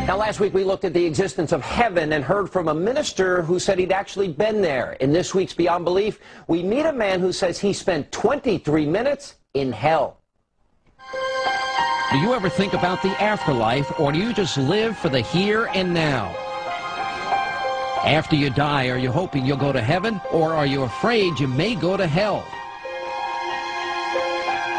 Now, last week we looked at the existence of heaven and heard from a minister who said he'd actually been there. In this week's Beyond Belief, we meet a man who says he spent 23 minutes in hell. Do you ever think about the afterlife, or do you just live for the here and now? After you die, are you hoping you'll go to heaven, or are you afraid you may go to hell?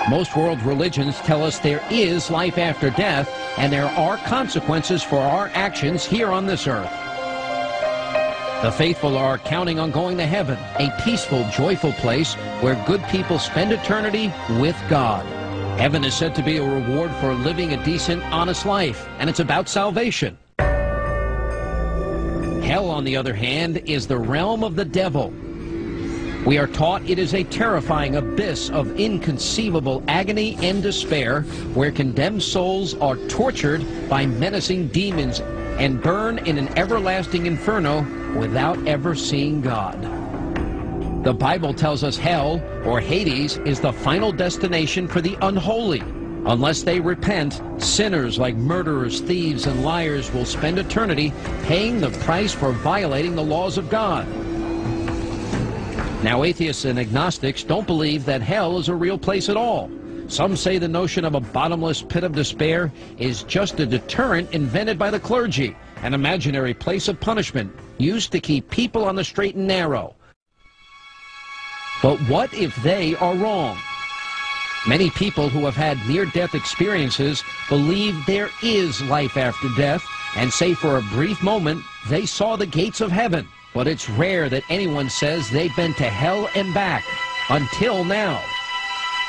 Most world religions tell us there is life after death, and there are consequences for our actions here on this earth. The faithful are counting on going to heaven, a peaceful, joyful place where good people spend eternity with God. Heaven is said to be a reward for living a decent, honest life, and it's about salvation. Hell, on the other hand, is the realm of the devil. We are taught it is a terrifying abyss of inconceivable agony and despair, where condemned souls are tortured by menacing demons and burn in an everlasting inferno without ever seeing God. The Bible tells us hell, or Hades, is the final destination for the unholy. Unless they repent, sinners like murderers, thieves, and liars will spend eternity paying the price for violating the laws of God. Now, atheists and agnostics don't believe that hell is a real place at all. Some say the notion of a bottomless pit of despair is just a deterrent invented by the clergy, an imaginary place of punishment used to keep people on the straight and narrow. But what if they are wrong? Many people who have had near-death experiences believe there is life after death and say for a brief moment they saw the gates of heaven. But it's rare that anyone says they've been to hell and back, until now.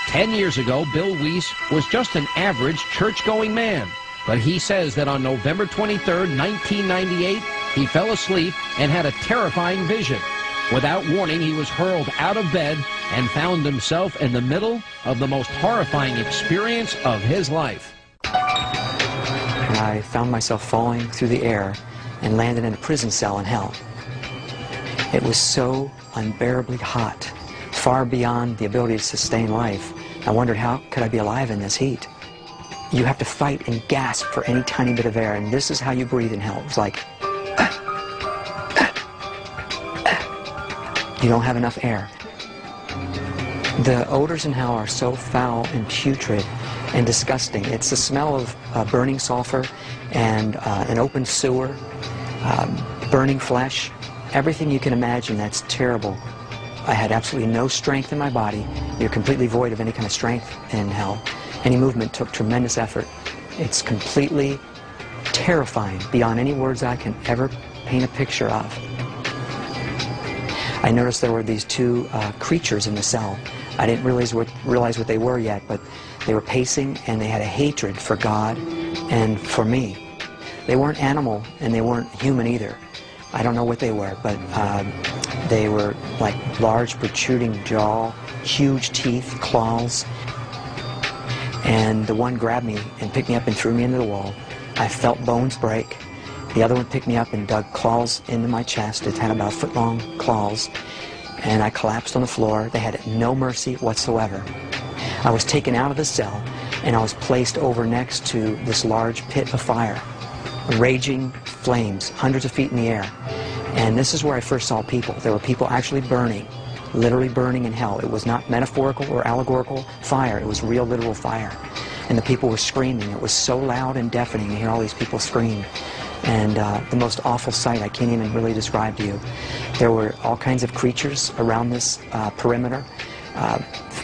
10 years ago, Bill Weiss was just an average church-going man. But he says that on November 23, 1998, he fell asleep and had a terrifying vision. Without warning, he was hurled out of bed and found himself in the middle of the most horrifying experience of his life. I found myself falling through the air and landed in a prison cell in hell. It was so unbearably hot, far beyond the ability to sustain life. I wondered, how could I be alive in this heat? You have to fight and gasp for any tiny bit of air, and this is how you breathe in hell. It was like, you don't have enough air. The odors in hell are so foul and putrid and disgusting. It's the smell of burning sulfur and an open sewer, burning flesh, everything you can imagine that's terrible. I had absolutely no strength in my body. You're completely void of any kind of strength in hell. Any movement took tremendous effort. It's completely terrifying beyond any words I can ever paint a picture of. I noticed there were these two creatures in the cell. I didn't realize what they were yet, but they were pacing and they had a hatred for God and for me. They weren't animal and they weren't human either. I don't know what they were, but they were like large protruding jaw, huge teeth, claws. And the one grabbed me and picked me up and threw me into the wall. I felt bones break. The other one picked me up and dug claws into my chest. It had about a foot-long claws. And I collapsed on the floor. They had no mercy whatsoever. I was taken out of the cell, and I was placed over next to this large pit of fire. Raging flames, hundreds of feet in the air. And this is where I first saw people. There were people actually burning, literally burning in hell. It was not metaphorical or allegorical fire. It was real, literal fire. And the people were screaming. It was so loud and deafening to hear all these people scream. And the most awful sight I can't even really describe to you. There were all kinds of creatures around this perimeter.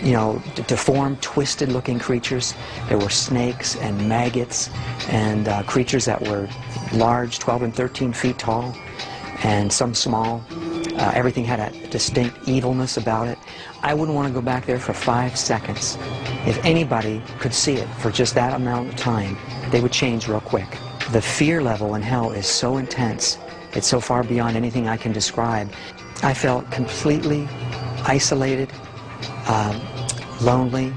You know, deformed, twisted-looking creatures. There were snakes and maggots and creatures that were large, 12 and 13 feet tall, and some small. Everything had a distinct evilness about it. I wouldn't want to go back there for 5 seconds. If anybody could see it for just that amount of time, they would change real quick. The fear level in hell is so intense. It's so far beyond anything I can describe. I felt completely isolated, lonely,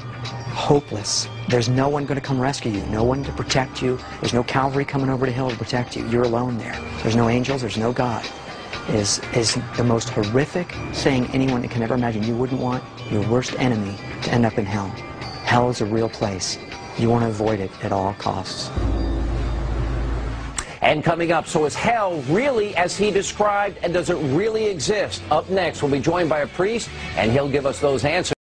hopeless. There's no one going to come rescue you, no one to protect you. There's no cavalry coming over the hill to protect you. You're alone there. There's no angels, there's no God. Is the most horrific thing anyone can ever imagine. You wouldn't want your worst enemy to end up in hell. Hell is a real place. You want to avoid it at all costs. And coming up, so is hell really as he described, and does it really exist? Up next, we'll be joined by a priest, and he'll give us those answers.